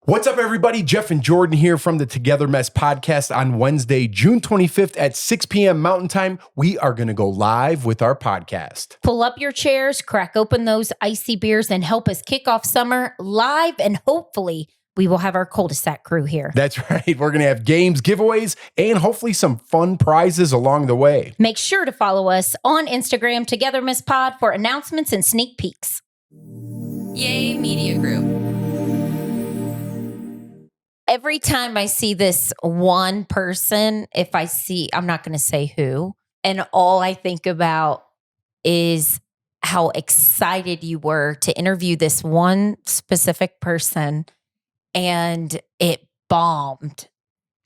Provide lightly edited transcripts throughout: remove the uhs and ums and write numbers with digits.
What's up, everybody? Jeff and Jordan here from the Together Mess podcast on Wednesday, June 25th at 6 p.m. Mountain Time. We are going to go live with our podcast. Pull up your chairs, crack open those icy beers, and help us kick off summer live. And hopefully we will have our cul-de-sac crew here. That's right. We're going to have games, giveaways, and hopefully some fun prizes along the way. Make sure to follow us on Instagram, Together Mess Pod, for announcements and sneak peeks. Yay Media Group. Every time I see this one person, I'm not going to say who, and all I think about is how excited you were to interview this one specific person, and it bombed.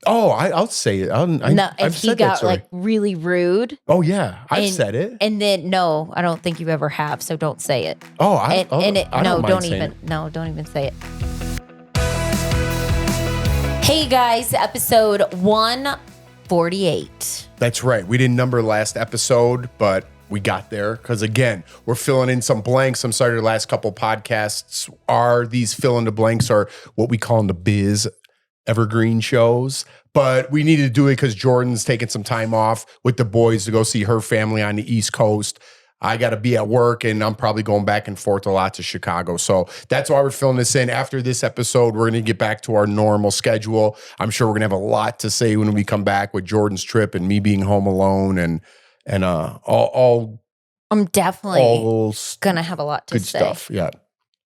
Oh, I'll say it. And he got like really rude. Oh, yeah. I've said it. And then, no, I don't think you ever have, so don't say it. Oh, don't even say it. Hey guys, episode 148. That's right. We didn't number last episode, but we got there because, again, we're filling in some blanks. I'm sorry, the last couple podcasts are these fill in the blanks, or what we call in the biz evergreen shows. But we needed to do it because Jordan's taking some time off with the boys to go see her family on the East Coast. I got to be at work, and I'm probably going back and forth a lot to Chicago. So that's why we're filling this in. After this episode, we're going to get back to our normal schedule. I'm sure we're going to have a lot to say when we come back with Jordan's trip and me being home alone and all. I'm definitely going to have a lot to say. Good stuff, yeah.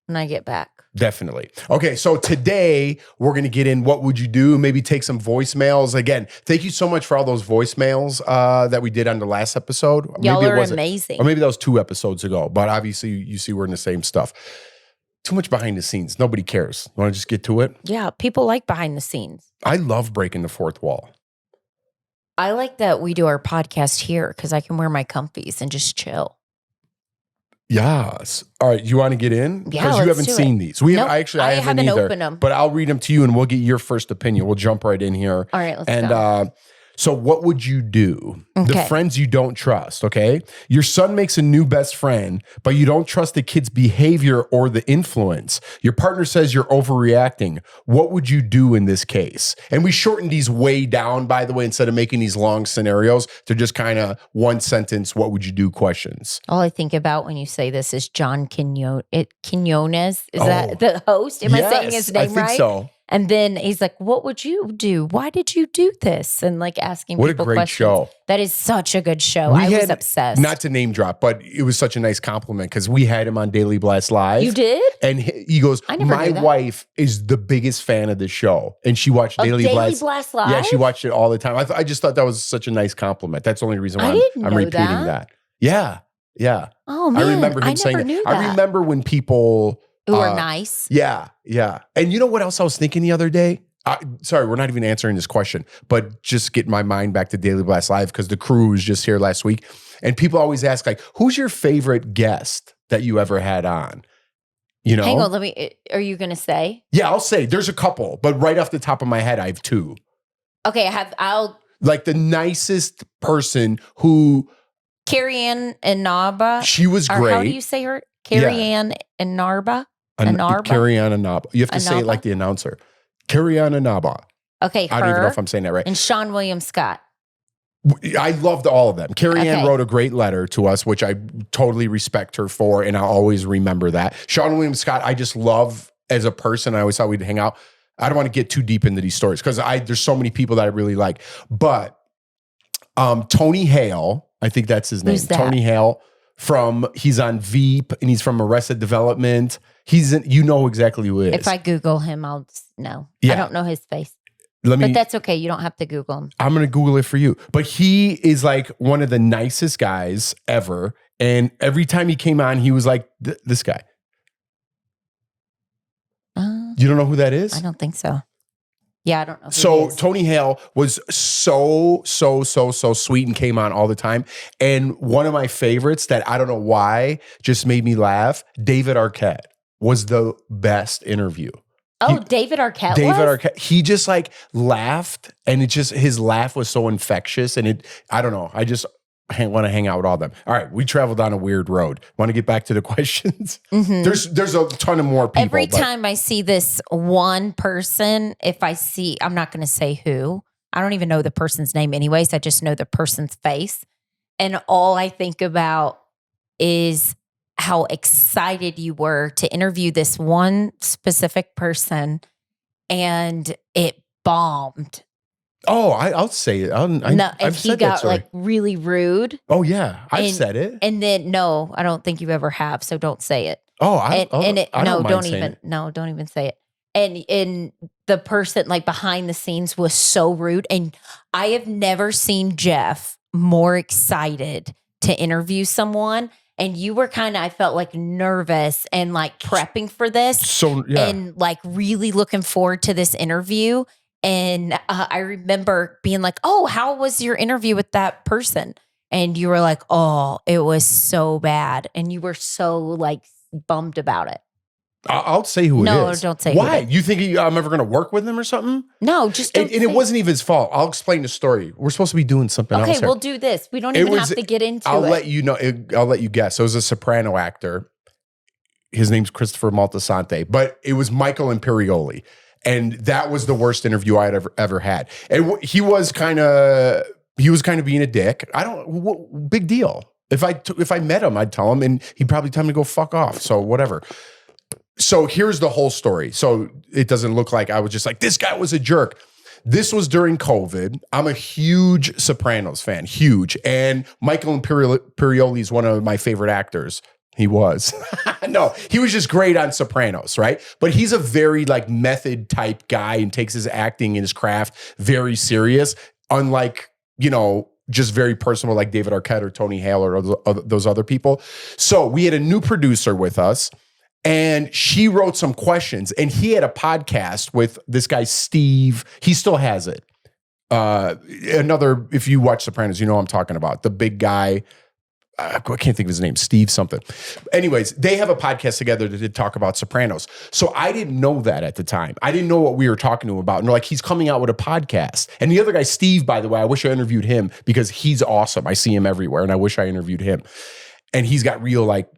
When I get back. Definitely. Okay, so today we're going to get in what would you do, maybe take some voicemails. Again, thank you so much for all those voicemails that we did on the last episode. Y'all are amazing. Or maybe that was 2 episodes ago, but obviously you see we're in the same stuff. Too much behind the scenes. Nobody cares. Want to just get to it? Yeah, people like behind the scenes. I love breaking the fourth wall. I like that we do our podcast here because I can wear my comfies and just chill. Yes. All right. You want to get in? Yeah, because you haven't seen these. I haven't either. Opened them. But I'll read them to you, and we'll get your first opinion. We'll jump right in here. All right. Let's go. So what would you do? Okay. The friends you don't trust, okay? Your son makes a new best friend, but you don't trust the kid's behavior or the influence. Your partner says you're overreacting. What would you do in this case? And we shortened these way down, by the way, instead of making these long scenarios to just kind of one sentence, what would you do questions. All I think about when you say this is John Quiñones. Is that the host? Am I saying his name right? I think so. And then he's like, what would you do? Why did you do this? And like asking people questions. What a great show. That is such a good show. I was obsessed. Not to name drop, but it was such a nice compliment because we had him on Daily Blast Live. You did? And he goes, my wife is the biggest fan of the show. And she watched Daily Blast Live? Yeah, she watched it all the time. I just thought that was such a nice compliment. That's the only reason why I'm repeating that. Yeah. Yeah. Oh, man. I remember him saying that. I remember when people... Who are nice. Yeah, yeah. And you know what else I was thinking the other day? Sorry, we're not even answering this question, but just get my mind back to Daily Blast Live because the crew was just here last week. And people always ask, like, who's your favorite guest that you ever had on? You know? Hang on, are you going to say? Yeah, I'll say. There's a couple, but right off the top of my head, I have 2. Okay, like the nicest person who... Carrie-Ann Inaba. She was great. How do you say her? Carrie-Ann Inaba? Carrie-Ann Inaba. You have to say it like the announcer. Carrie-Ann Inaba. Okay, I don't even know if I'm saying that right. And Sean William Scott. I loved all of them. Carrie-Ann wrote a great letter to us, which I totally respect her for, and I'll always remember that. Sean William Scott, I just love as a person. I always thought we'd hang out. I don't want to get too deep into these stories because there's so many people that I really like. But Tony Hale, I think that's his name. Who's that? Tony Hale. He's on Veep and he's from Arrested Development. You know exactly who he is. If I Google him, I'll know. Yeah. I don't know his face. But that's okay. You don't have to Google him. I'm going to Google it for you. But he is like one of the nicest guys ever. And every time he came on, he was like, this guy. You don't know who that is? I don't think so. Yeah, I don't know. So Tony Hale was so sweet and came on all the time. And one of my favorites that I don't know why just made me laugh, David Arquette was the best interview. Oh, David Arquette. He just like laughed, and his laugh was so infectious. And I don't know. want to hang out with all of them. All right, we traveled down a weird road. Want to get back to the questions? There's a ton of more people. Every time I see this one person, I'm not going to say who. I don't even know the person's name anyways. I just know the person's face. And all I think about is how excited you were to interview this one specific person, and it bombed. Oh, I'll say it. I've he said got that story. like really rude. Oh yeah, I've said it. And then no, I don't think you ever have. So don't say it. Oh, don't even say it. And the person like behind the scenes was so rude. And I have never seen Jeff more excited to interview someone. And you were kind of, I felt like nervous and like prepping for this. So yeah. And like really looking forward to this interview. And I remember being like, oh, how was your interview with that person? And you were like, oh, it was so bad. And you were so like bummed about it. I'll say who it is. No, don't say why. who it is. You think I'm ever going to work with him or something? No, just don't and it wasn't even his fault. I'll explain the story. We're supposed to be doing something else. Okay, here. we'll do this. We don't even have to get into it. I'll let you know. I'll let you guess. It was a soprano actor. His name's Christopher Maltasante, but it was Michael Imperioli. And that was the worst interview I had ever had. And he was kind of being a dick. Big deal. If I met him, I'd tell him, and he'd probably tell me to go fuck off. So whatever. So here's the whole story. So it doesn't look like I was just like, this guy was a jerk. This was during COVID. I'm a huge Sopranos fan, huge. And Michael Imperioli is one of my favorite actors. He was. No, he was just great on Sopranos, right? But he's a very like method type guy and takes his acting and his craft very serious, unlike, just very personal like David Arquette or Tony Hale or those other people. So we had a new producer with us, and she wrote some questions, and he had a podcast with this guy, Steve. He still has it. If you watch Sopranos, you know what I'm talking about. The big guy. I can't think of his name, Steve something. Anyways, they have a podcast together that did talk about Sopranos. So I didn't know that at the time. I didn't know what we were talking to him about. And they're like, he's coming out with a podcast. And the other guy, Steve, by the way, I wish I interviewed him because he's awesome. I see him everywhere, and I wish I interviewed him. And he's got real like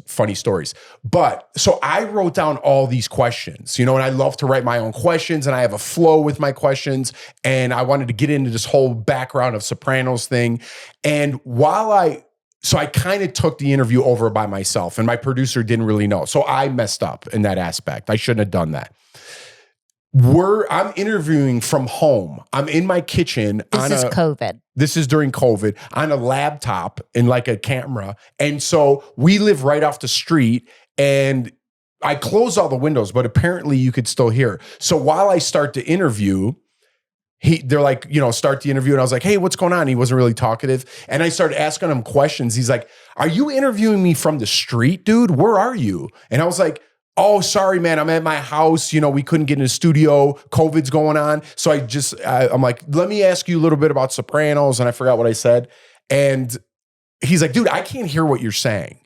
funny stories. But so I wrote down all these questions, and I love to write my own questions, and I have a flow with my questions. And I wanted to get into this whole background of Sopranos thing. And So I kind of took the interview over by myself, and my producer didn't really know. So I messed up in that aspect. I shouldn't have done that. I'm interviewing from home. I'm in my kitchen. This is COVID. This is during COVID, on a laptop and like a camera. And so we live right off the street, and I closed all the windows, but apparently you could still hear. So while I start the interview, they're like, start the interview. And I was like, hey, what's going on? He wasn't really talkative. And I started asking him questions. He's like, are you interviewing me from the street, dude? Where are you? And I was like, oh, sorry, man. I'm at my house. We couldn't get in the studio. COVID's going on. So I'm like, let me ask you a little bit about Sopranos. And I forgot what I said. And he's like, dude, I can't hear what you're saying.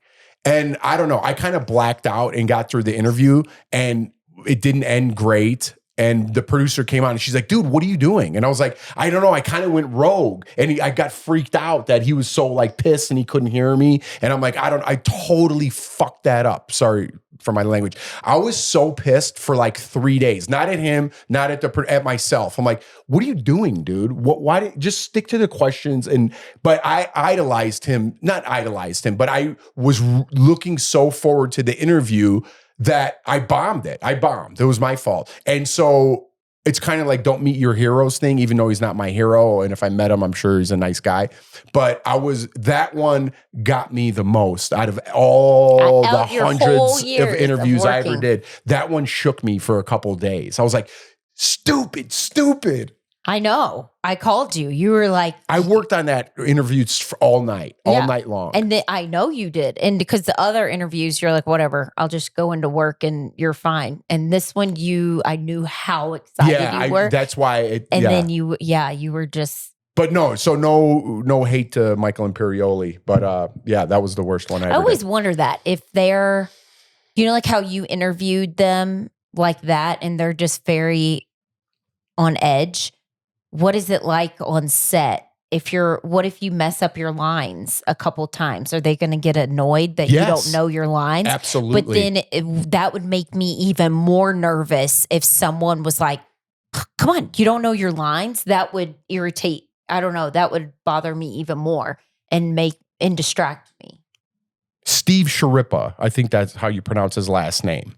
And I don't know. I kind of blacked out and got through the interview, and it didn't end great. And the producer came on and she's like, dude, what are you doing? And I was like, I don't know. I kind of went rogue, and I got freaked out that he was so like pissed and he couldn't hear me. And I'm like, I totally fucked that up. Sorry for my language. I was so pissed for like 3 days, not at him, not at myself. I'm like, what are you doing, dude? Why just stick to the questions? But I not idolized him, but I was looking so forward to the interview that I bombed it. It was my fault. And so it's kind of like don't meet your heroes thing, even though he's not my hero. And if I met him, I'm sure he's a nice guy. But that one got me the most out of all the hundreds of interviews I ever did. That one shook me for a couple of days. I was like, stupid. I know. I called you. You were like, I worked on that interview all night long. And I know you did. And because the other interviews, you're like, whatever, I'll just go into work and you're fine. And this one, I knew how excited you were. That's why. Then you were just. But no, so no hate to Michael Imperioli. But that was the worst one I always wonder that if they're, like how you interviewed them like that and they're just very on edge. What is it like on set what if you mess up your lines a couple times? Are they going to get annoyed that you don't know your lines? Absolutely. But then that would make me even more nervous if someone was like, come on, you don't know your lines? That would irritate. I don't know. That would bother me even more and distract me. Steve Sharippa, I think that's how you pronounce his last name,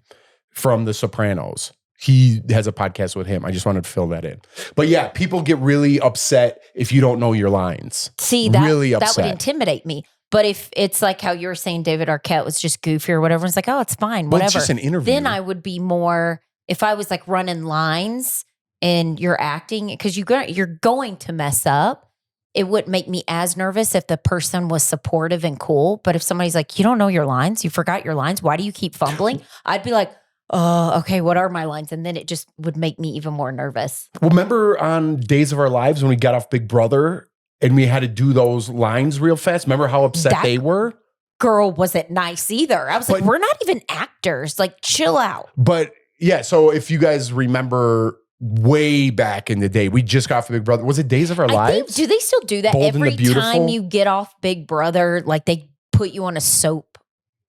from The Sopranos. He has a podcast with him. I just wanted to fill that in. But yeah, people get really upset if you don't know your lines. See, that would intimidate me. But if it's like how you were saying David Arquette was just goofy or whatever, it's like, oh, it's fine, whatever. Well, it's just an interview. Then I would be more, if I was like running lines and you're acting, because you're going to mess up, it wouldn't make me as nervous if the person was supportive and cool. But if somebody's like, you don't know your lines, you forgot your lines, why do you keep fumbling? I'd be like, oh, okay, what are my lines? And then it just would make me even more nervous. Well, remember on Days of Our Lives when we got off Big Brother and we had to do those lines real fast? Remember how upset they were? Girl wasn't nice either. I was like, we're not even actors. Like, chill out. But yeah, so if you guys remember way back in the day, we just got off Big Brother. Was it Days of Our Lives? Do they still do that? Bold and Every the Beautiful? time you get off Big Brother, like they put you on a soap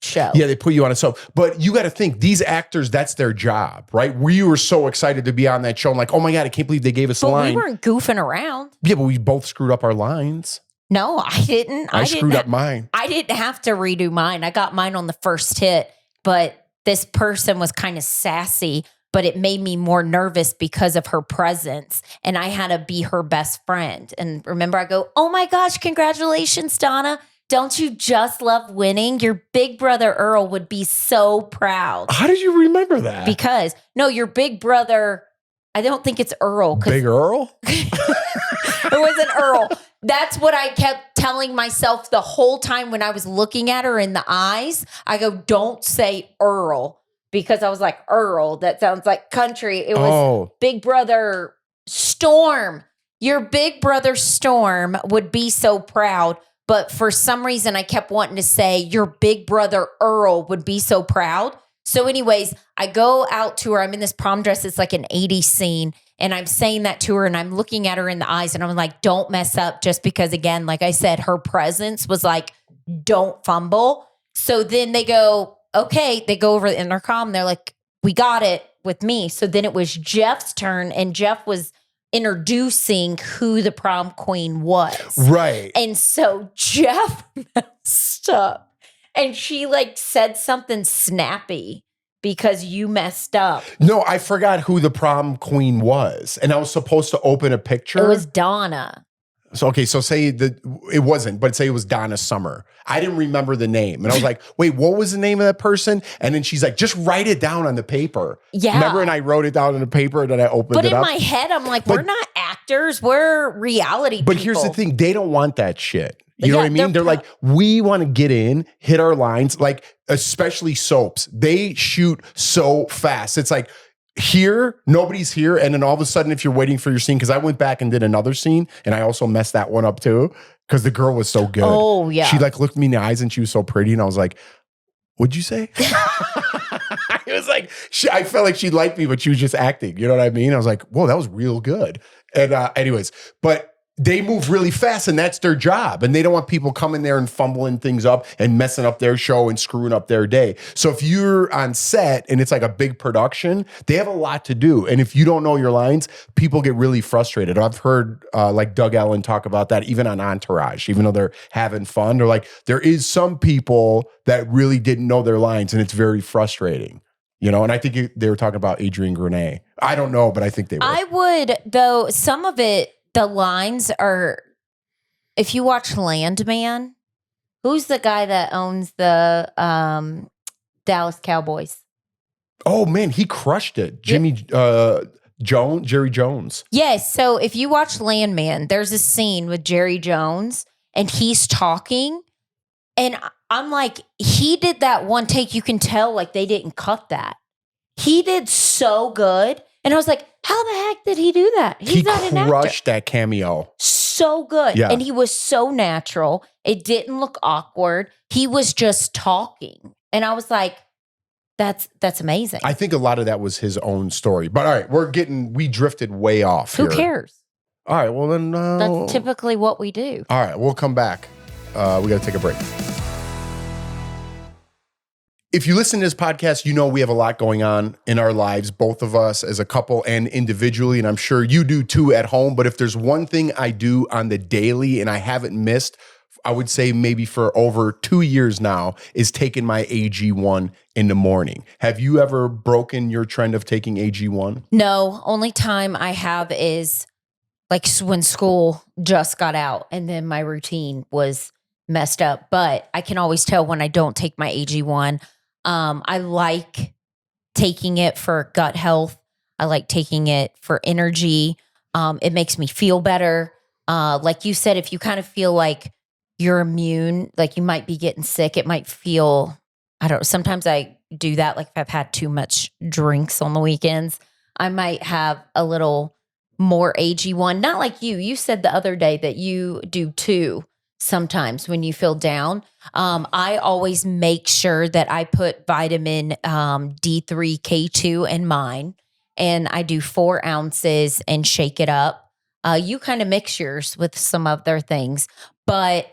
show. Yeah, they put you on a soap. But you got to think, these actors, that's their job, right? We were so excited to be on that show. I'm like, oh my God, I can't believe they gave us a line. We weren't goofing around. Yeah, but we both screwed up our lines. No, I didn't. I screwed up mine. I didn't have to redo mine. I got mine on the first hit, but this person was kind of sassy, but it made me more nervous because of her presence. And I had to be her best friend. And remember, I go, oh my gosh, congratulations, Donna. Don't you just love winning? Your big brother Earl would be so proud. How did you remember that? Because, no, your big brother, I don't think it's Earl. Big Earl? It wasn't Earl. That's what I kept telling myself the whole time when I was looking at her in the eyes. I go, don't say Earl, because I was like, Earl, that sounds like country. It was Big Brother Storm. Your big brother Storm would be so proud. But for some reason, I kept wanting to say your big brother Earl would be so proud. So anyways, I go out to her. I'm in this prom dress. It's like an 80s scene. And I'm saying that to her and I'm looking at her in the eyes and I'm like, don't mess up, just because, again, like I said, her presence was like, don't fumble. So then they go, okay, they go over the intercom. They're like, we got it with me. So then it was Jeff's turn and Jeff was introducing who the prom queen was. Right. And so Jeff messed up and she like said something snappy because you messed up. No, I forgot who the prom queen was. And I was supposed to open a picture. It was Donna. So, okay, so say that it wasn't, but say it was Donna Summer. I didn't remember the name. And I was like, wait, what was the name of that person? And then she's like, just write it down on the paper. Yeah. Remember? And I wrote it down on the paper and then I opened it up. But in my head, I'm like, we're not actors. We're reality people. But here's the thing. They don't want that shit. You know what I mean? They're like, we want to get in, hit our lines, like especially soaps. They shoot so fast. It's like, here, nobody's here. And then all of a sudden, if you're waiting for your scene, because I went back and did another scene and I also messed that one up too, because the girl was so good. Oh, yeah. She like looked me in the eyes and she was so pretty. And I was like, what'd you say? It was like, I felt like she liked me, but she was just acting. You know what I mean? I was like, whoa, that was real good. And anyways, but they move really fast and that's their job. And they don't want people coming there and fumbling things up and messing up their show and screwing up their day. So if you're on set and it's like a big production, they have a lot to do. And if you don't know your lines, people get really frustrated. I've heard like Doug Ellen talk about that even on Entourage, even though they're having fun. They're like, there is some people that really didn't know their lines and it's very frustrating. You know, and I think they were talking about Adrian Grenay. I don't know, but I think they were. I would, though, some of it, the lines are, if you watch Landman, who's the guy that owns the Dallas Cowboys? Oh, man, he crushed it. Jerry Jones. Yes. So if you watch Landman, there's a scene with Jerry Jones and he's talking. And I'm like, he did that one take. You can tell like they didn't cut that. He did so good. And I was like, how the heck did he do that? He's not an actor. He crushed that cameo. So good. Yeah. And he was so natural. It didn't look awkward. He was just talking. And I was like, that's amazing. I think a lot of that was his own story. But all right, we drifted way off Who here. cares? All right. Well, then. That's typically what we do. All right. We'll come back. We got to take a break. If you listen to this podcast, you know we have a lot going on in our lives, both of us as a couple and individually, and I'm sure you do too at home. But if there's one thing I do on the daily and I haven't missed, I would say maybe for over 2 years now, is taking my AG1 in the morning. Have you ever broken your trend of taking AG1? No, only time I have is like when school just got out and then my routine was messed up. But I can always tell when I don't take my AG1. I like taking it for gut health. I like taking it for energy. It makes me feel better. Like you said, if you kind of feel like you're immune, like you might be getting sick, it might feel, I don't know, sometimes I do that. Like if I've had too much drinks on the weekends, I might have a little more AG1. Not like you. You said the other day that you do too. Sometimes when you feel down, I always make sure that I put vitamin D3, K2 in mine, and I do 4 ounces and shake it up. You kind of mix yours with some other things, but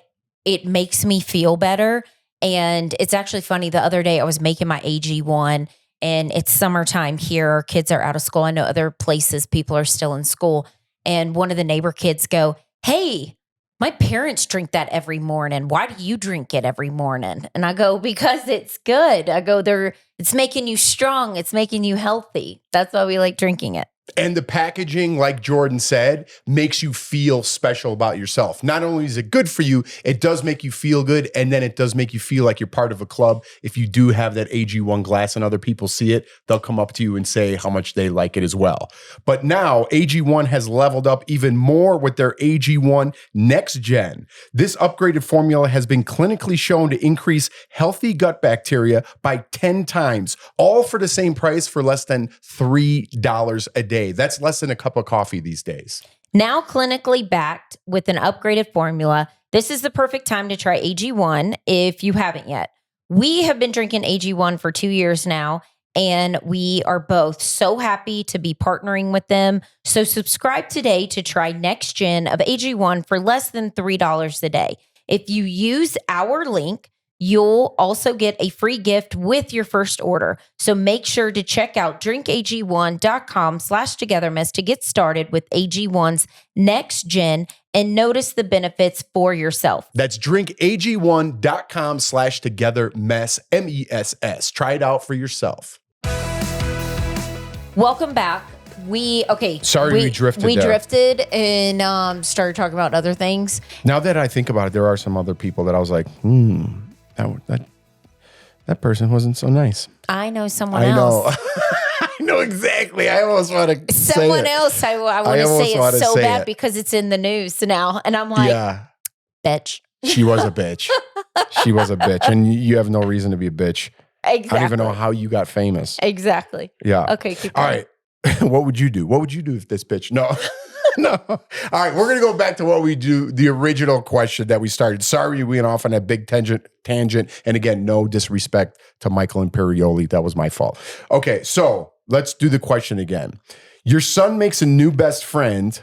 it makes me feel better. And it's actually funny. The other day I was making my AG1, and it's summertime here. Our kids are out of school. I know other places people are still in school, and one of the neighbor kids go, "Hey, my parents drink that every morning. Why do you drink it every morning?" And I go, "Because it's good." I go, it's making you strong. It's making you healthy. That's why we like drinking it. And the packaging, like Jordan said, makes you feel special about yourself. Not only is it good for you, it does make you feel good. And then it does make you feel like you're part of a club. If you do have that AG1 glass and other people see it, they'll come up to you and say how much they like it as well. But now AG1 has leveled up even more with their AG1 Next Gen. This upgraded formula has been clinically shown to increase healthy gut bacteria by 10 times, all for the same price for less than $3 a day. That's less than a cup of coffee these days. Now clinically backed with an upgraded formula, this is the perfect time to try AG1 if you haven't yet. We have been drinking AG1 for 2 years now, and we are both so happy to be partnering with them. So subscribe today to try Next Gen of AG1 for less than $3 a day. If you use our link, you'll also get a free gift with your first order. So make sure to check out drinkag1.com/togetherness to get started with AG1's Next Gen and notice the benefits for yourself. That's drinkag1.com/togetherness, MESS. Try it out for yourself. Welcome back. We drifted there. Drifted and started talking about other things. Now that I think about it, there are some other people that I was like, that person wasn't so nice. I know someone else. I know exactly. I almost want to someone else. I want to say it so bad because it's in the news now, and I'm like, bitch. She was a bitch. She was a bitch, and you have no reason to be a bitch. Exactly. I don't even know how you got famous. Exactly. Yeah. Okay. Keep going. All right. What would you do? What would you do if this bitch? No. No. All right. We're going to go back to what we do, the original question that we started. Sorry, we went off on a big tangent. And again, no disrespect to Michael Imperioli. That was my fault. Okay. So let's do the question again. Your son makes a new best friend,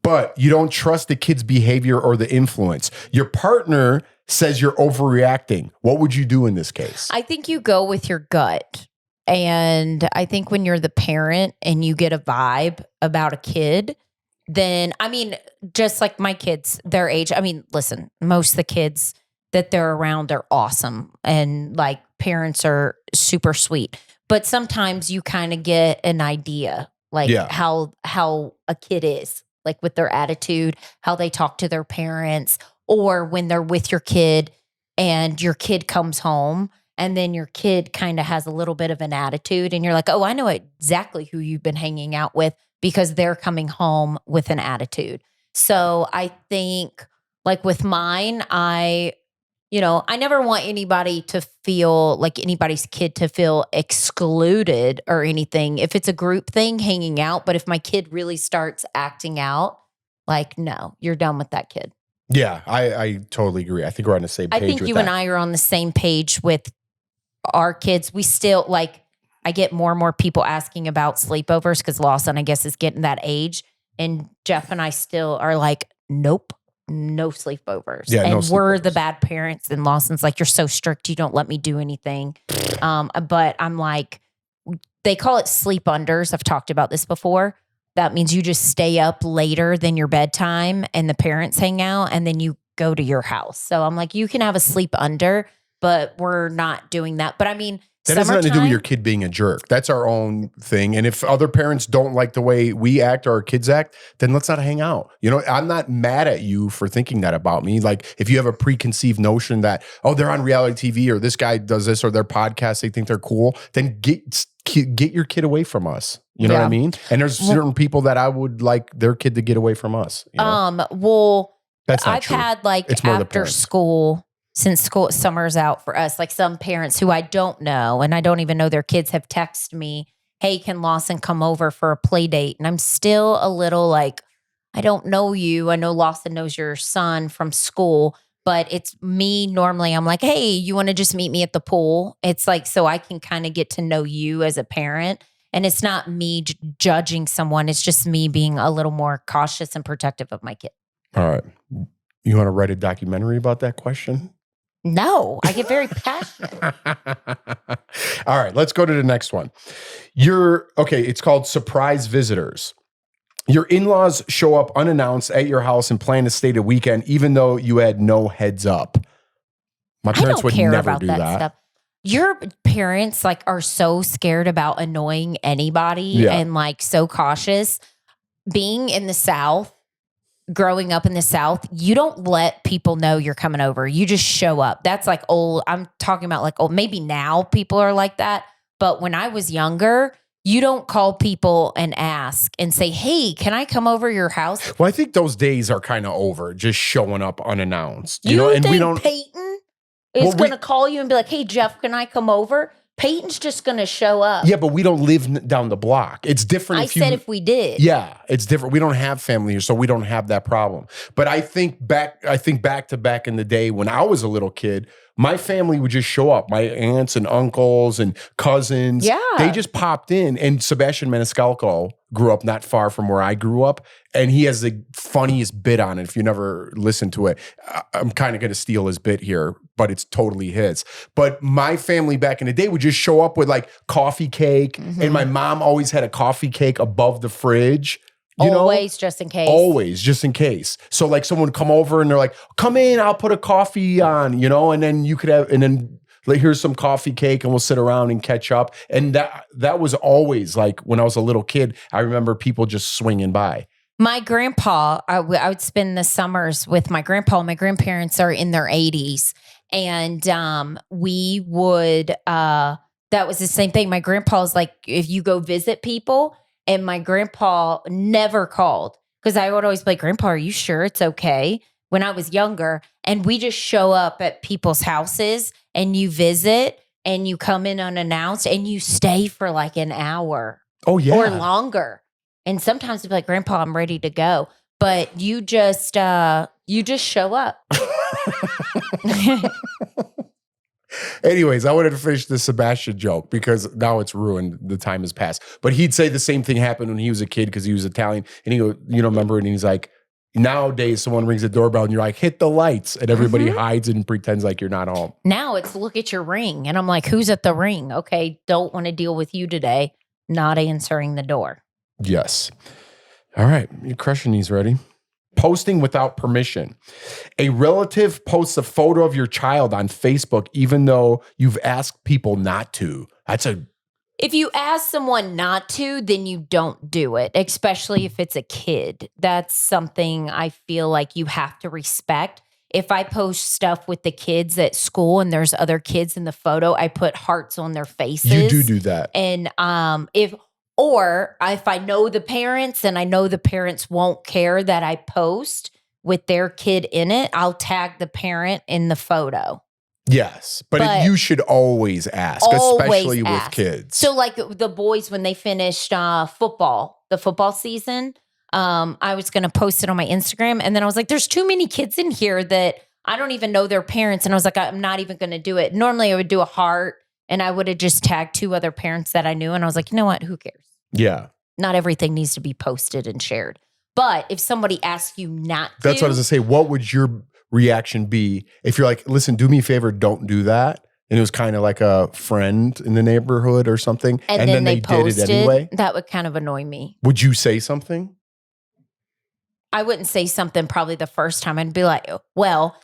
but you don't trust the kid's behavior or the influence. Your partner says you're overreacting. What would you do in this case? I think you go with your gut. And I think when you're the parent and you get a vibe about a kid, then, I mean, just like my kids, their age, I mean, listen, most of the kids that they're around are awesome. And like parents are super sweet. But sometimes you kind of get an idea, like how a kid is, like with their attitude, how they talk to their parents, or when they're with your kid and your kid comes home. And then your kid kind of has a little bit of an attitude and you're like, oh, I know exactly who you've been hanging out with because they're coming home with an attitude. So I think like with mine, I never want anybody to feel like anybody's kid to feel excluded or anything. If it's a group thing, hanging out. But if my kid really starts acting out, like, no, you're done with that kid. Yeah, I totally agree. I think we're on the same page. I think you and I are on the same page with our kids. We still I get more and more people asking about sleepovers because Lawson, I guess, is getting that age. And Jeff and I still are like, nope, no sleepovers. Yeah, and no we're sleepovers. the bad parents. And Lawson's like, you're so strict. You don't let me do anything. But I'm like, they call it sleep unders. I've talked about this before. That means you just stay up later than your bedtime and the parents hang out and then you go to your house. So I'm like, you can have a sleep under, but we're not doing that. But I mean, that has nothing to do with your kid being a jerk. That's our own thing. And if other parents don't like the way we act or our kids act, then let's not hang out. You know, I'm not mad at you for thinking that about me. Like if you have a preconceived notion that, oh, they're on reality TV or this guy does this or their podcast, they think they're cool, then get your kid away from us. You know what I mean? And there's certain people that I would like their kid to get away from us. You know? Well, that's not I've true. had like after school, since summer's out for us, like some parents who I don't know and I don't even know their kids have texted me, hey, can Lawson come over for a play date? And I'm still a little like, I don't know you. I know Lawson knows your son from school, but it's me normally. I'm like, hey, you want to just meet me at the pool? It's like, so I can kind of get to know you as a parent. And it's not me judging someone. It's just me being a little more cautious and protective of my kid. All right. You want to write a documentary about that question? No, I get very passionate. All right, let's go to the next one. It's called surprise visitors. Your in-laws show up unannounced at your house and plan to stay the weekend, even though you had no heads up. My parents would never do that. Stuff. Your parents like are so scared about annoying anybody and like so cautious. Being in the South, growing up in the South, you don't let people know you're coming over. You just show up. That's like old. I'm talking about like old. Maybe now people are like that. But when I was younger, you don't call people and ask and say, hey, can I come over your house? Well, I think those days are kind of over, just showing up unannounced. You know, and we don't. Peyton is going to call you and be like, hey, Jeff, can I come over? Peyton's just going to show up. Yeah, but we don't live down the block. It's different. I said if we did. Yeah, it's different. We don't have family here, so we don't have that problem. But I think back to back in the day when I was a little kid, my family would just show up. My aunts and uncles and cousins. Yeah. They just popped in. And Sebastian Maniscalco grew up not far from where I grew up. And he has the funniest bit on it. If you never listened to it, I'm kind of going to steal his bit here, but it's totally his. But my family back in the day would just show up with like coffee cake. Mm-hmm. And my mom always had a coffee cake above the fridge. Always, just in case. Always, just in case. So like someone would come over and they're like, come in, I'll put a coffee on, and then you could have, and then like, here's some coffee cake and we'll sit around and catch up. And that was always like when I was a little kid, I remember people just swinging by. My grandpa, I would spend the summers with my grandpa. My grandparents are in their 80s. And we would, that was the same thing. My grandpa's like, if you go visit people, and my grandpa never called because I would always be like, Grandpa, are you sure it's okay? When I was younger, and we just show up at people's houses and you visit and you come in unannounced and you stay for like an hour. Oh, yeah. Or longer. And sometimes you'd be like, Grandpa, I'm ready to go. But you just show up. Anyways, I wanted to finish the Sebastian joke because now it's ruined. The time has passed. But he'd say the same thing happened when he was a kid because he was Italian. And he go, remember? And he's like, nowadays someone rings the doorbell and you're like, hit the lights. And everybody hides and pretends like you're not home. Now it's look at your ring. And I'm like, who's at the ring? Okay, don't want to deal with you today. Not answering the door. Yes. All right. You're crushing these. Ready? Posting without permission. A relative posts a photo of your child on Facebook, even though you've asked people not to. If you ask someone not to, then you don't do it, especially if it's a kid. That's something I feel like you have to respect. If I post stuff with the kids at school and there's other kids in the photo, I put hearts on their faces. You do that. And if I know the parents and I know the parents won't care that I post with their kid in it, I'll tag the parent in the photo. Yes, but you should always ask, especially with kids. So like the boys, when they finished the football season, I was going to post it on my Instagram. And then I was like, there's too many kids in here that I don't even know their parents. And I was like, I'm not even going to do it. Normally I would do a heart and I would have just tagged 2 other parents that I knew. And I was like, you know what? Who cares? Yeah. Not everything needs to be posted and shared. But if somebody asks you not to. That's what I was going to say. What would your reaction be if you're like, listen, do me a favor, don't do that? And it was kind of like a friend in the neighborhood or something. And then they did it anyway. That would kind of annoy me. Would you say something? I wouldn't say something probably the first time. I'd be like, well,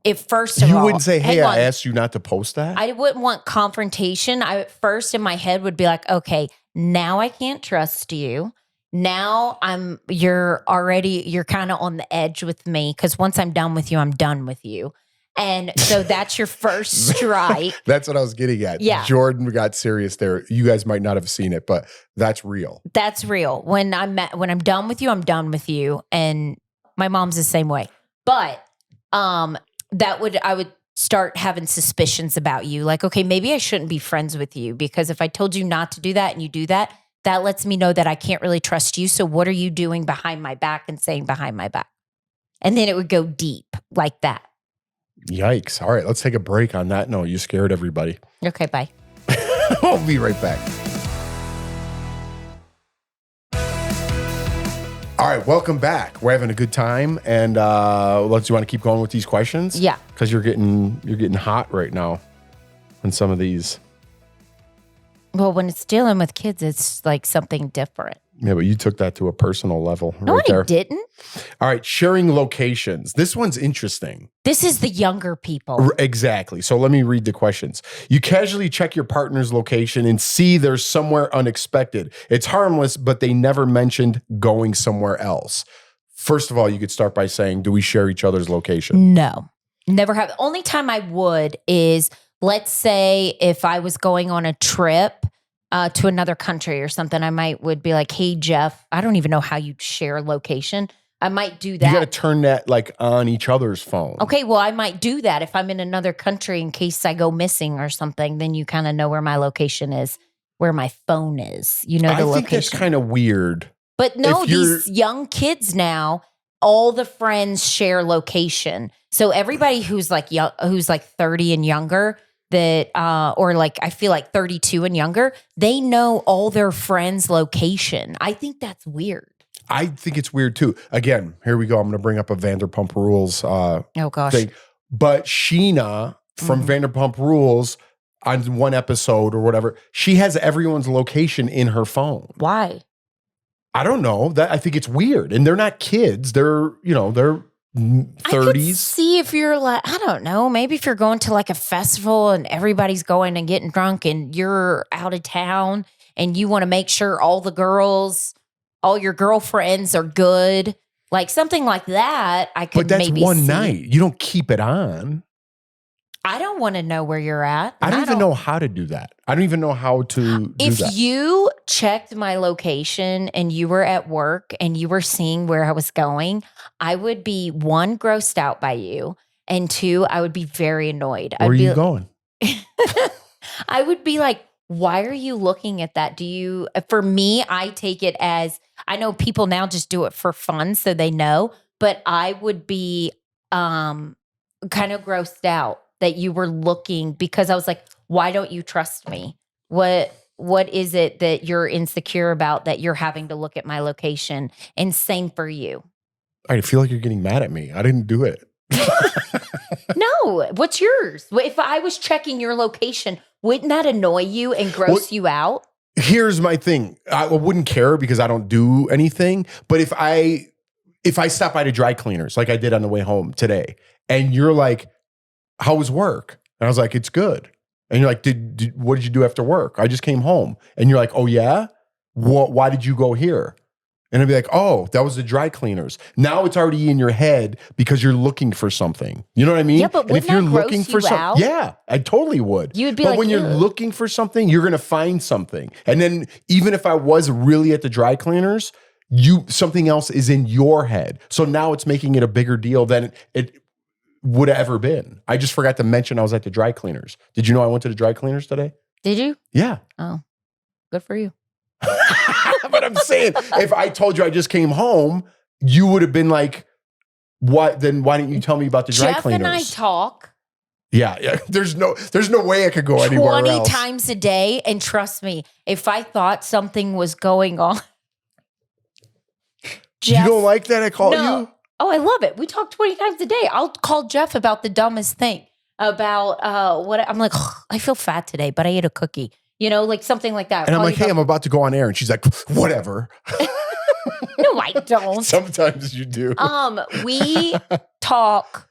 if first of all. You wouldn't say, hey, hang I on. asked you not to post that? I wouldn't want confrontation. I at first in my head would be like, okay, now I can't trust you. Now you're kind of on the edge with me because once I'm done with you, I'm done with you. And so that's your first strike. That's what I was getting at. Yeah. Jordan got serious there. You guys might not have seen it, but that's real. That's real. When I'm done with you, I'm done with you. And my mom's the same way. But I would start having suspicions about you. Like, okay, maybe I shouldn't be friends with you because if I told you not to do that and you do that, that lets me know that I can't really trust you. So what are you doing behind my back and saying behind my back? And then it would go deep like that. Yikes. All right, let's take a break on that note. You scared everybody. Okay, bye. I'll be right back. All right, welcome back. We're having a good time. And do you want to keep going with these questions? Yeah. Because you're getting hot right now on some of these. Well, when it's dealing with kids, it's like something different. Yeah, but you took that to a personal level No, right there. I didn't. All right, sharing locations. This one's interesting. This is the younger people. Exactly. So let me read the questions. You casually check your partner's location and see they're somewhere unexpected. It's harmless, but they never mentioned going somewhere else. First of all, you could start by saying, do we share each other's location? No, never have. The only time I would is, let's say if I was going on a trip to another country or something, I would be like, hey, Jeff, I don't even know how you'd share location. I might do that. You got to turn that like on each other's phone. Okay, well, I might do that if I'm in another country in case I go missing or something. Then you kind of know where my location is, where my phone is. You know the location. I think that's kind of weird. But no, these young kids now, all the friends share location. So everybody who's like 30 and younger, or like I feel like 32 and younger, they know all their friends' location. I think that's weird. I think it's weird too. Again, here we go. I'm going to bring up a Vanderpump Rules thing. But Sheena from Vanderpump Rules on one episode or whatever, she has everyone's location in her phone. Why? I don't know. I think it's weird. And they're not kids. They're 30s. I could see if you're like, I don't know, maybe if you're going to like a festival and everybody's going and getting drunk and you're out of town and you want to make sure all your girlfriends are good, like something like that. I could maybe see. But that's one night. You don't keep it on. I don't want to know where you're at. I don't even know how to do that. I don't even know how to do that. If you checked my location and you were at work and you were seeing where I was going, I would be, one, grossed out by you, and two, I would be very annoyed. Where are you going? I would be like, why are you looking at that? For me, I take it as, I know people now just do it for fun, so they know, but I would be kind of grossed out that you were looking, because I was like, why don't you trust me? What is it that you're insecure about that you're having to look at my location? And same for you. I feel like you're getting mad at me. I didn't do it. No, what's yours? If I was checking your location, wouldn't that annoy you and gross you out? Here's my thing. I wouldn't care because I don't do anything. But if I stop by to dry cleaners like I did on the way home today, and you're like, how was work? And I was like, it's good. And you're like, what did you do after work? I just came home. And you're like, oh yeah? Why did you go here? And I'd be like, oh, that was the dry cleaners. Now it's already in your head because you're looking for something. You know what I mean? Yeah, but wouldn't that gross you out? Yeah, I totally would. You would be but like, when you're looking for something, you're going to find something. And then even if I was really at the dry cleaners, something else is in your head. So now it's making it a bigger deal than it would have ever been. I just forgot to mention I was at the dry cleaners. Did you know I went to the dry cleaners today? Did you? Yeah. Oh, good for you. But I'm saying, if I told you I just came home, you would have been like, what? Then why didn't you tell me about the dry cleaners? Jeff and I talk. Yeah. There's no way I could go anywhere else. 20 times a day. And trust me, if I thought something was going on. Jeff, You don't like that I call you? Oh, I love it. We talk 20 times a day. I'll call Jeff about the dumbest thing. About what I'm like, I feel fat today, but I ate a cookie. Like something like that. And I'm like, hey, I'm about to go on air. And she's like, whatever. No, I don't. Sometimes you do. We talk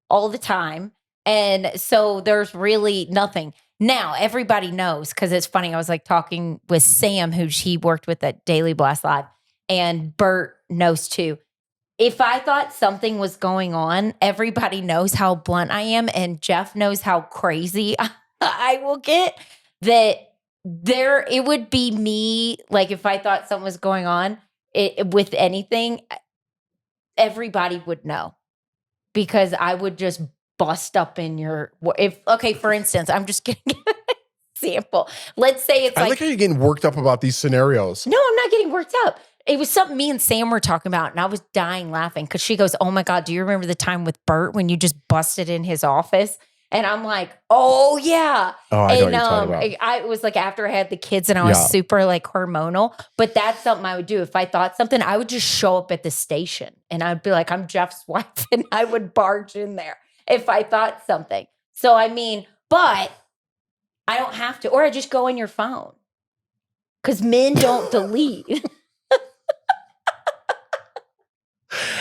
all the time. And so there's really nothing. Now, everybody knows, because it's funny. I was like talking with Sam, who he worked with at Daily Blast Live, and Bert knows too. If I thought something was going on, everybody knows how blunt I am, and Jeff knows how crazy I will get. It would be me, like if I thought something was going on with anything, everybody would know, because I would just bust up in for instance, I'm just getting an example. Let's say it's I like how you're getting worked up about these scenarios. No, I'm not getting worked up. It was something me and Sam were talking about, and I was dying laughing because she goes, oh my God, do you remember the time with Bert when you just busted in his office? And I'm like, oh yeah. Oh, I know what you're talking about. It was like after I had the kids and I was super like hormonal, but that's something I would do. If I thought something, I would just show up at the station and I'd be like, I'm Jeff's wife, and I would barge in there if I thought something. So, but I don't have to, or I just go on your phone, because men don't delete.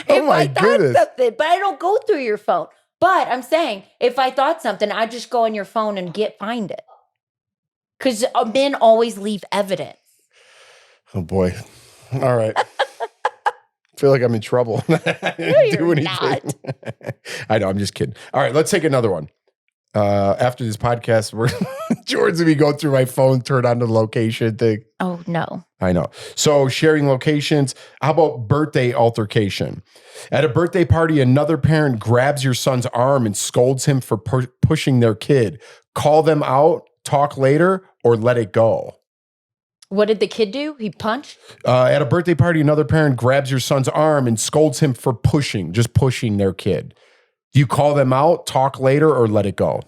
Oh my goodness. Something, but I don't go through your phone. But I'm saying, if I thought something, I just go on your phone and find it. Because men always leave evidence. Oh boy. All right. I feel like I'm in trouble. I didn't do anything. Not. I know, I'm just kidding. All right, let's take another one. After this podcast, Jordan's gonna be going through my phone, turn on the location thing. Oh no. I know. So sharing locations. How about birthday altercation? At a birthday party, another parent grabs your son's arm and scolds him for pushing their kid. Call them out, talk later, or let it go. What did the kid do? He punched? At a birthday party, another parent grabs your son's arm and scolds him for pushing their kid. Do you call them out, talk later, or let it go?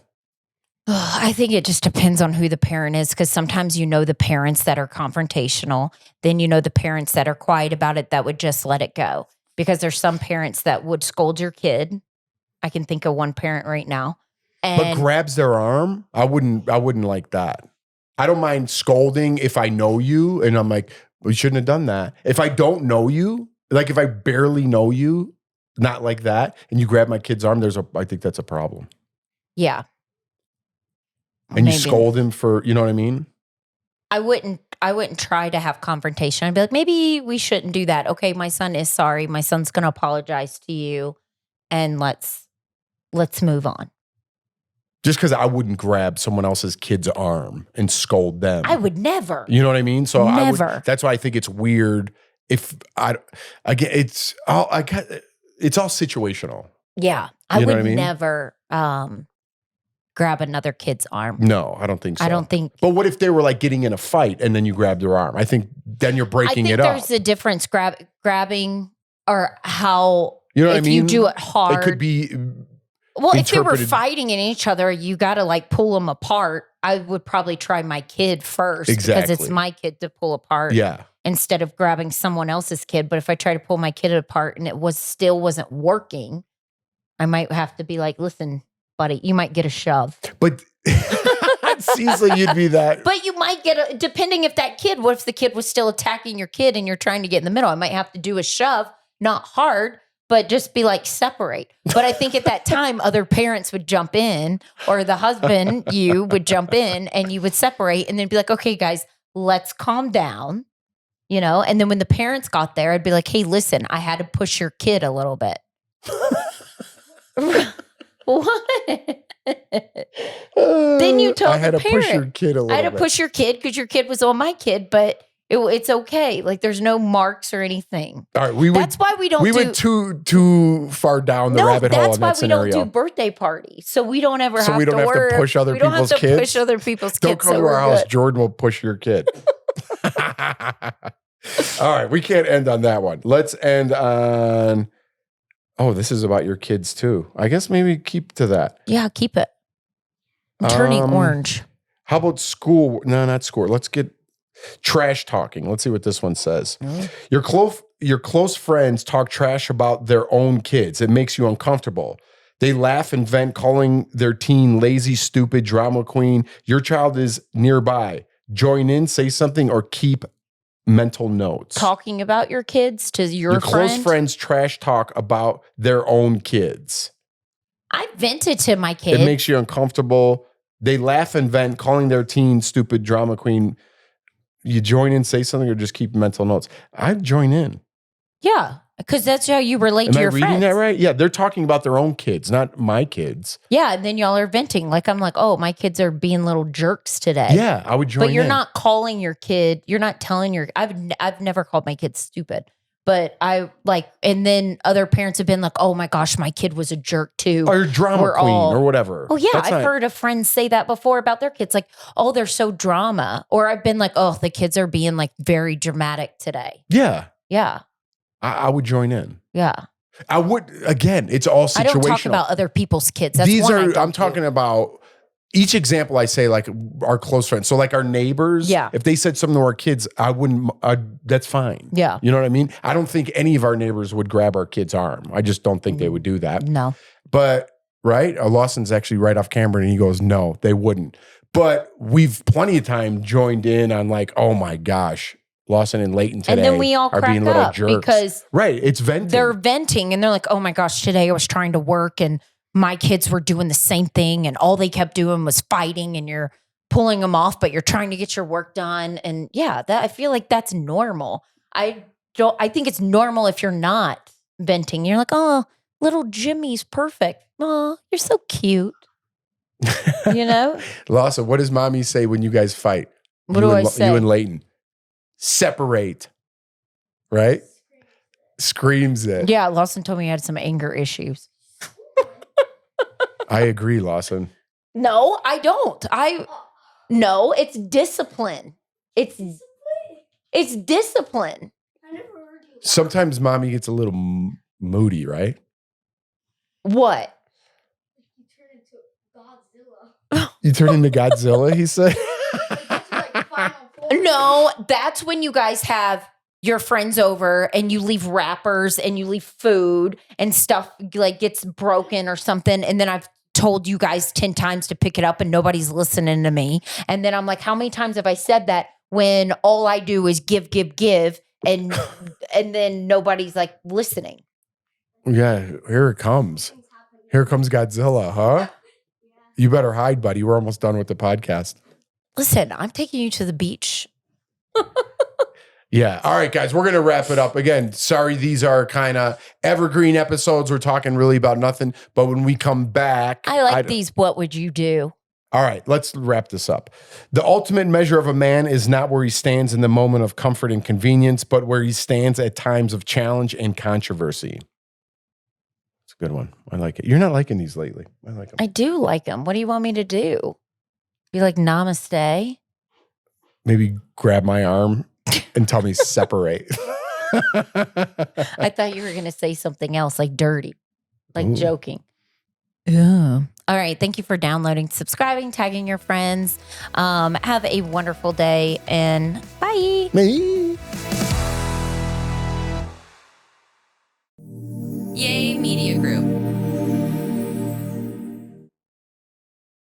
I think it just depends on who the parent is, because sometimes the parents that are confrontational, then the parents that are quiet about it that would just let it go. Because there's some parents that would scold your kid. I can think of one parent right now. But grabs their arm? I wouldn't like that. I don't mind scolding if I know you and I'm like, we shouldn't have done that. If I don't know you, like if I barely know you, not like that, and you grab my kid's arm, I think that's a problem. Yeah. And you scold him for, you know what I mean? I wouldn't try to have confrontation. I'd be like, maybe we shouldn't do that. Okay, my son is sorry. My son's going to apologize to you, and let's move on. Just because I wouldn't grab someone else's kid's arm and scold them. I would never. You know what I mean? So never. That's why I think it's weird. It's all situational. Yeah, I would never grab another kid's arm. No, I don't think so. I don't think. But what if they were like getting in a fight and then you grab their arm? I think then you're breaking it up. There's a difference grabbing or how. You know what I mean? If you do it hard, it could be. Well, if they were fighting in each other, you got to like pull them apart. I would probably try my kid first, because it's my kid to pull apart. Yeah. Instead of grabbing someone else's kid. But if I try to pull my kid apart and it still wasn't working, I might have to be like, listen, buddy, you might get a shove. But it seems like you'd be that. But you might get depending what if the kid was still attacking your kid and you're trying to get in the middle, I might have to do a shove, not hard, but just be like, separate. But I think at that time, other parents would jump in, or the husband, you would jump in and you would separate and then be like, okay, guys, let's calm down, And then when the parents got there, I'd be like, hey, listen, I had to push your kid a little bit. What? Then you told I had the to parent. Push your kid a little bit. I had to push your kid because your kid was on my kid, but it's okay. Like there's no marks or anything. All right, that's why we don't. We went too far down the rabbit hole in that scenario. That's why we don't do birthday parties, so we don't ever. So we don't have to push other people's kids. Don't push other people's don't kids. Don't come to our house. Jordan will push your kid. All right, we can't end on that one. Let's end on. Oh, this is about your kids too. I guess maybe keep to that. Yeah, keep it. I'm turning orange. How about school? No, not school. Let's get. Trash talking. Let's see what this one says. Your close friends talk trash about their own kids. It makes you uncomfortable. They laugh and vent, calling their teen lazy, stupid, drama queen. Your child is nearby. Join in, say something, or keep mental notes. Talking about your kids to your friend? Close friends trash talk about their own kids. I vented to my kid. It makes you uncomfortable. They laugh and vent, calling their teen stupid drama queen. You join in, say something, or just keep mental notes. I'd join in. Yeah, because that's how you relate to your friends. Am I reading that right? Yeah, they're talking about their own kids, not my kids. Yeah, and then y'all are venting. Like, I'm like, oh, my kids are being little jerks today. Yeah, I would join in. But you're not calling your kid, you're not telling your, I've never called my kid stupid. But I like, and then other parents have been like, oh my gosh, my kid was a jerk too. Or drama queen or whatever. Oh yeah, I've heard of friends say that before about their kids. Like, oh, they're so drama. Or I've been like, oh, the kids are being like very dramatic today. Yeah. Yeah. I would join in. Yeah. I would, again, it's all situational. I don't talk about other people's kids. That's I'm talking about each example I say, like our close friends. So like our neighbors, if they said something to our kids, I wouldn't, that's fine. Yeah. You know what I mean? I don't think any of our neighbors would grab our kid's arm. I just don't think they would do that. No. But, right? Lawson's actually right off camera and he goes, no, they wouldn't. But we've plenty of time joined in on like, oh my gosh, Lawson and Leighton today and then we all are being little jerks. Because it's venting. They're venting and they're like, oh my gosh, today I was trying to work and my kids were doing the same thing and all they kept doing was fighting and you're pulling them off, but you're trying to get your work done. And yeah, I feel like that's normal. I think it's normal if you're not venting. You're like, oh, little Jimmy's perfect. Oh, you're so cute. You know? Lawson, what does mommy say when you guys fight? What do I say? You and Leighton. Separate. Right? Screams it. Yeah, Lawson told me he had some anger issues. I agree, Lawson. No, I don't. No, it's discipline. It's discipline. Sometimes mommy gets a little moody, right? What? You turn into Godzilla, he said? No, that's when you guys have your friends over and you leave wrappers and you leave food and stuff like gets broken or something. And then I've told you guys 10 times to pick it up and nobody's listening to me. And then I'm like, how many times have I said that when all I do is give and then nobody's like listening? Yeah, here it comes. Here comes Godzilla, huh? You better hide, buddy. We're almost done with the podcast. Listen, I'm taking you to the beach. Yeah. All right, guys, we're going to wrap it up. Again, sorry, these are kind of evergreen episodes. We're talking really about nothing. But when we come back. I like these. What would you do? All right, let's wrap this up. The ultimate measure of a man is not where he stands in the moment of comfort and convenience, but where he stands at times of challenge and controversy. It's a good one. I like it. You're not liking these lately. I like them. I do like them. What do you want me to do? Be like, namaste? Maybe grab my arm and tell me separate. I thought you were going to say something else, like dirty, like joking. Yeah. All right. Thank you for downloading, subscribing, tagging your friends. Have a wonderful day and bye. Bye.